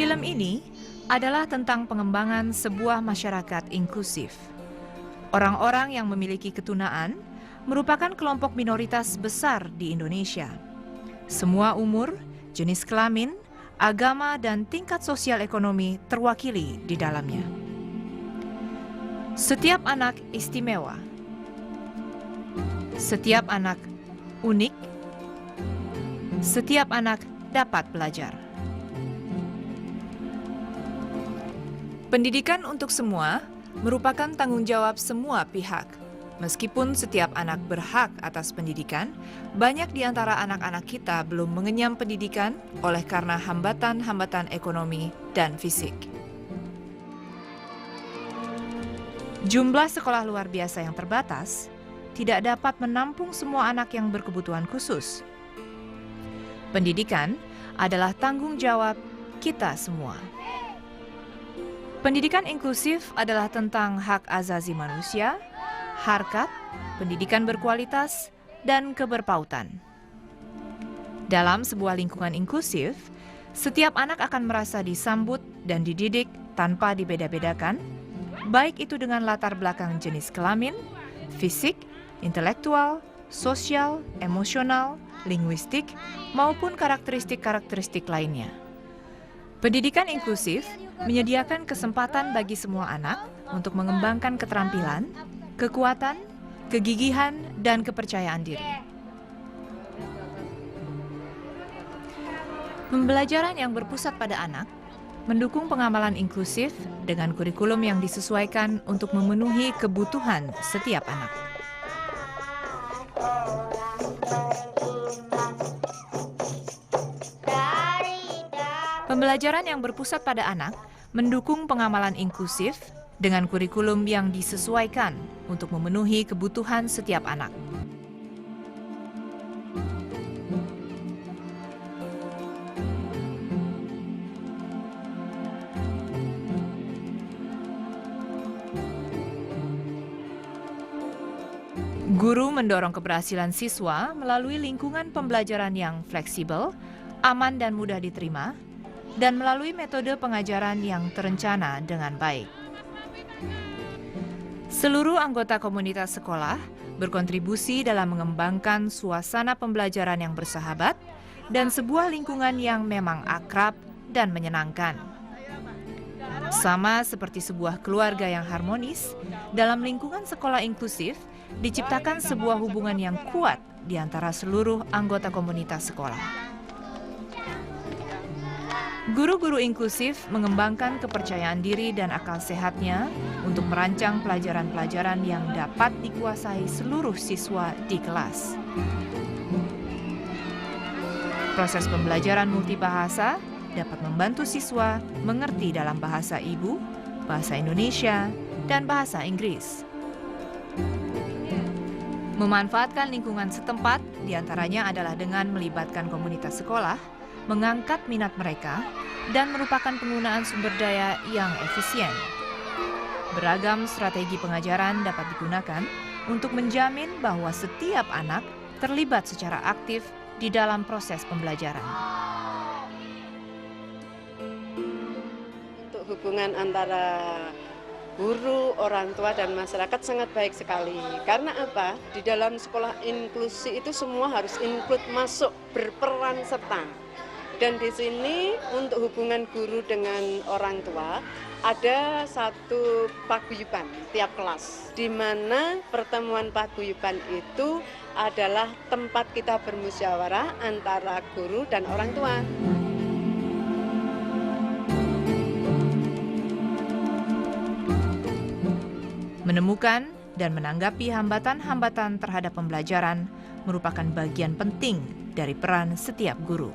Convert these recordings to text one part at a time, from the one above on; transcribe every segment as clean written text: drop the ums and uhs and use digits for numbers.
Film ini adalah tentang pengembangan sebuah masyarakat inklusif. Orang-orang yang memiliki ketunaan merupakan kelompok minoritas besar di Indonesia. Semua umur, jenis kelamin, agama, dan tingkat sosial ekonomi terwakili di dalamnya. Setiap anak istimewa. Setiap anak unik. Setiap anak dapat belajar. Pendidikan untuk semua merupakan tanggung jawab semua pihak. Meskipun setiap anak berhak atas pendidikan, banyak di antara anak-anak kita belum mengenyam pendidikan oleh karena hambatan-hambatan ekonomi dan fisik. Jumlah sekolah luar biasa yang terbatas tidak dapat menampung semua anak yang berkebutuhan khusus. Pendidikan adalah tanggung jawab kita semua. Pendidikan inklusif adalah tentang hak asasi manusia, harkat, pendidikan berkualitas, dan keberpautan. Dalam sebuah lingkungan inklusif, setiap anak akan merasa disambut dan dididik tanpa dibeda-bedakan, baik itu dengan latar belakang jenis kelamin, fisik, intelektual, sosial, emosional, linguistik, maupun karakteristik-karakteristik lainnya. Pendidikan inklusif menyediakan kesempatan bagi semua anak untuk mengembangkan keterampilan, kekuatan, kegigihan, dan kepercayaan diri. Pembelajaran yang berpusat pada anak mendukung pengamalan inklusif dengan kurikulum yang disesuaikan untuk memenuhi kebutuhan setiap anak. Pembelajaran yang berpusat pada anak mendukung pengamalan inklusif dengan kurikulum yang disesuaikan untuk memenuhi kebutuhan setiap anak. Guru mendorong keberhasilan siswa melalui lingkungan pembelajaran yang fleksibel, aman dan mudah diterima, dan melalui metode pengajaran yang terencana dengan baik. Seluruh anggota komunitas sekolah berkontribusi dalam mengembangkan suasana pembelajaran yang bersahabat dan sebuah lingkungan yang memang akrab dan menyenangkan. Sama seperti sebuah keluarga yang harmonis, dalam lingkungan sekolah inklusif diciptakan sebuah hubungan yang kuat di antara seluruh anggota komunitas sekolah. Guru-guru inklusif mengembangkan kepercayaan diri dan akal sehatnya untuk merancang pelajaran-pelajaran yang dapat dikuasai seluruh siswa di kelas. Proses pembelajaran multibahasa dapat membantu siswa mengerti dalam bahasa ibu, bahasa Indonesia, dan bahasa Inggris. Memanfaatkan lingkungan setempat diantaranya adalah dengan melibatkan komunitas sekolah, mengangkat minat mereka, dan merupakan penggunaan sumber daya yang efisien. Beragam strategi pengajaran dapat digunakan untuk menjamin bahwa setiap anak terlibat secara aktif di dalam proses pembelajaran. Untuk hubungan antara guru, orang tua, dan masyarakat sangat baik sekali. Karena apa? Di dalam sekolah inklusi itu semua harus include, masuk, berperan serta. Dan di sini untuk hubungan guru dengan orang tua ada satu paguyuban tiap kelas, di mana pertemuan paguyuban itu adalah tempat kita bermusyawarah antara guru dan orang tua. Menemukan dan menanggapi hambatan-hambatan terhadap pembelajaran merupakan bagian penting dari peran setiap guru.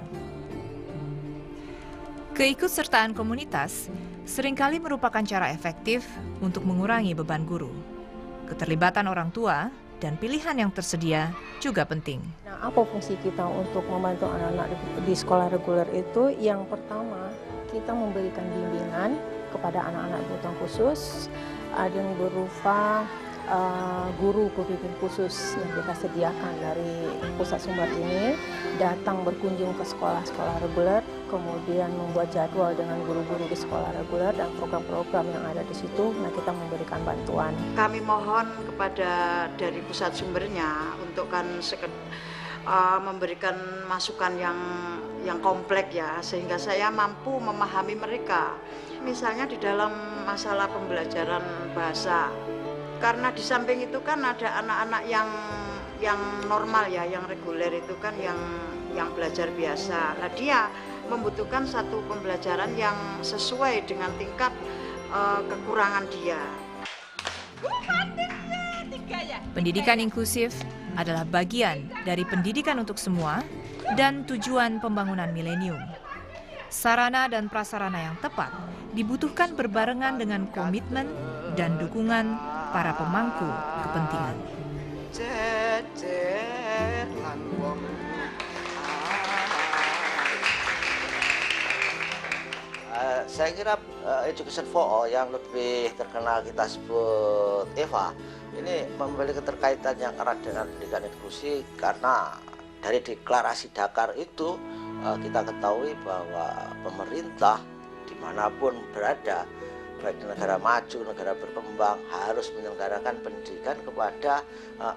Keikutsertaan komunitas seringkali merupakan cara efektif untuk mengurangi beban guru. Keterlibatan orang tua dan pilihan yang tersedia juga penting. Nah, apa fungsi kita untuk membantu anak-anak di sekolah reguler itu? Yang pertama, kita memberikan bimbingan kepada anak-anak berkebutuhan khusus, ada yang berupa guru pembimbing khusus yang kita sediakan dari pusat sumber ini datang berkunjung ke sekolah-sekolah reguler kemudian membuat jadwal dengan guru-guru di sekolah reguler dan program-program yang ada di situ. Nah, kita memberikan bantuan. Kami mohon kepada dari pusat sumbernya untuk memberikan masukan yang kompleks ya, sehingga saya mampu memahami mereka. Misalnya di dalam masalah pembelajaran bahasa, karena di samping itu kan ada anak-anak yang normal ya, yang reguler itu kan yang belajar biasa. Nah, dia membutuhkan satu pembelajaran yang sesuai dengan tingkat kekurangan dia. Pendidikan inklusif adalah bagian dari pendidikan untuk semua dan tujuan pembangunan milenium. Sarana dan prasarana yang tepat dibutuhkan berbarengan dengan komitmen dan dukungan para pemangku kepentingan. Saya kira Education for All yang lebih terkenal kita sebut EVA ini memiliki keterkaitan yang erat dengan pendidikan inklusi, karena dari deklarasi Dakar itu kita ketahui bahwa pemerintah dimanapun berada, baik di negara maju, negara berkembang, harus menyelenggarakan pendidikan kepada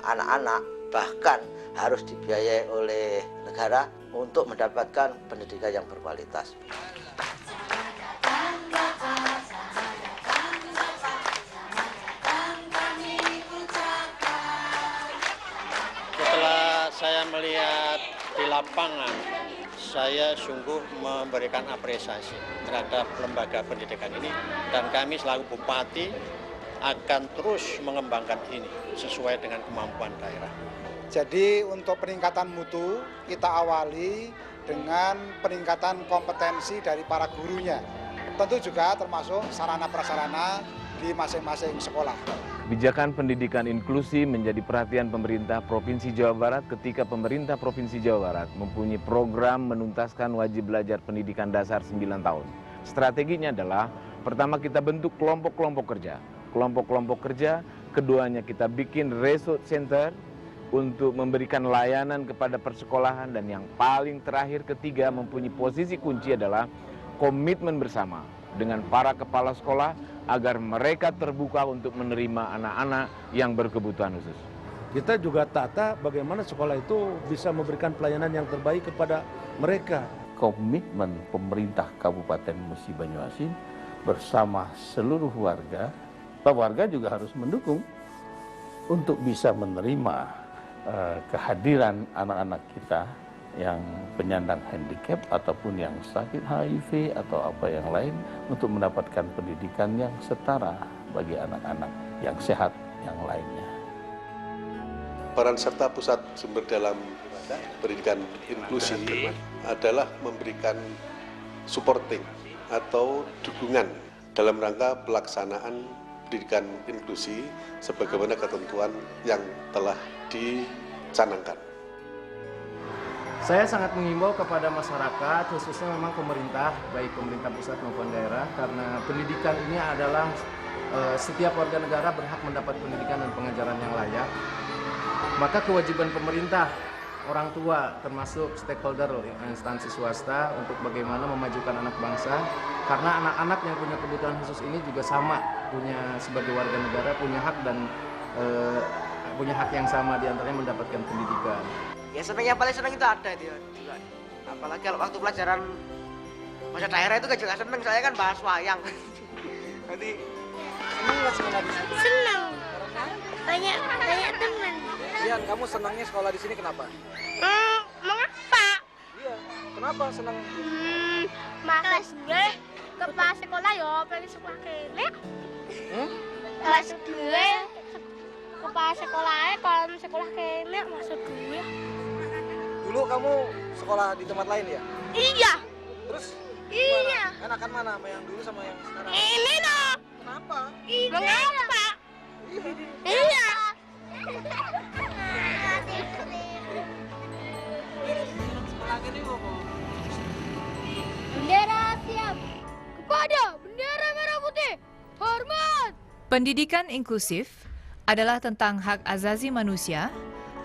anak-anak, bahkan harus dibiayai oleh negara untuk mendapatkan pendidikan yang berkualitas. Saya melihat di lapangan, saya sungguh memberikan apresiasi terhadap lembaga pendidikan ini, dan kami selaku bupati akan terus mengembangkan ini sesuai dengan kemampuan daerah. Jadi untuk peningkatan mutu kita awali dengan peningkatan kompetensi dari para gurunya. Tentu juga termasuk sarana-prasarana di masing-masing sekolah. Kebijakan pendidikan inklusi menjadi perhatian pemerintah Provinsi Jawa Barat ketika pemerintah Provinsi Jawa Barat mempunyai program menuntaskan wajib belajar pendidikan dasar 9 tahun. Strateginya adalah, pertama kita bentuk kelompok-kelompok kerja. Kelompok-kelompok kerja, keduanya kita bikin resource center untuk memberikan layanan kepada persekolahan, dan yang paling terakhir ketiga mempunyai posisi kunci adalah komitmen bersama dengan para kepala sekolah agar mereka terbuka untuk menerima anak-anak yang berkebutuhan khusus. Kita juga tata bagaimana sekolah itu bisa memberikan pelayanan yang terbaik kepada mereka. Komitmen pemerintah Kabupaten Musi Banyuasin bersama seluruh warga juga harus mendukung untuk bisa menerima kehadiran anak-anak kita yang penyandang handicap ataupun yang sakit HIV atau apa yang lain, untuk mendapatkan pendidikan yang setara bagi anak-anak yang sehat yang lainnya. Peran serta pusat sumber dalam pendidikan inklusi adalah memberikan supporting atau dukungan dalam rangka pelaksanaan pendidikan inklusi sebagaimana ketentuan yang telah dicanangkan. Saya sangat mengimbau kepada masyarakat, khususnya memang pemerintah, baik pemerintah pusat maupun daerah, karena pendidikan ini adalah setiap warga negara berhak mendapat pendidikan dan pengajaran yang layak. Maka kewajiban pemerintah, orang tua, termasuk stakeholder instansi swasta untuk bagaimana memajukan anak bangsa, karena anak-anak yang punya kebutuhan khusus ini juga sama, punya sebagai warga negara punya hak dan punya hak yang sama, diantaranya mendapatkan pendidikan. Ya seneng, yang paling seneng itu ada itu juga. Apalagi kalau waktu pelajaran masa daerah itu juga seneng, saya kan bahas wayang. Nanti seneng nggak sekolah di sini? Seneng. Banyak teman. Ian, kamu senangnya sekolah di sini kenapa? Mengapa? Iya, kenapa senang? Kelas gue kepala sekolah ya pengen sekolah kene. Kelas gue kepala sekolahnya kalau sekolah kene maksud gue. Dulu kamu sekolah di tempat lain ya? Iya. Terus? Iya. Gimana? Enakan mana sama yang dulu sama yang sekarang? Ini dong. Kenapa? Mengapa? Iya. Sekolah ini mau bendera siap. Kepada bendera merah putih. Hormat. Pendidikan inklusif adalah tentang hak asasi manusia,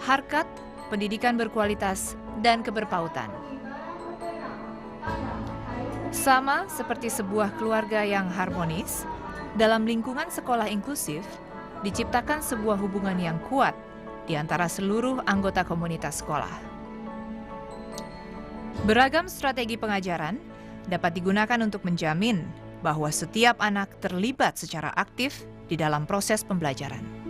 harkat, pendidikan berkualitas, dan keberpautan. Sama seperti sebuah keluarga yang harmonis, dalam lingkungan sekolah inklusif diciptakan sebuah hubungan yang kuat di antara seluruh anggota komunitas sekolah. Beragam strategi pengajaran dapat digunakan untuk menjamin bahwa setiap anak terlibat secara aktif di dalam proses pembelajaran.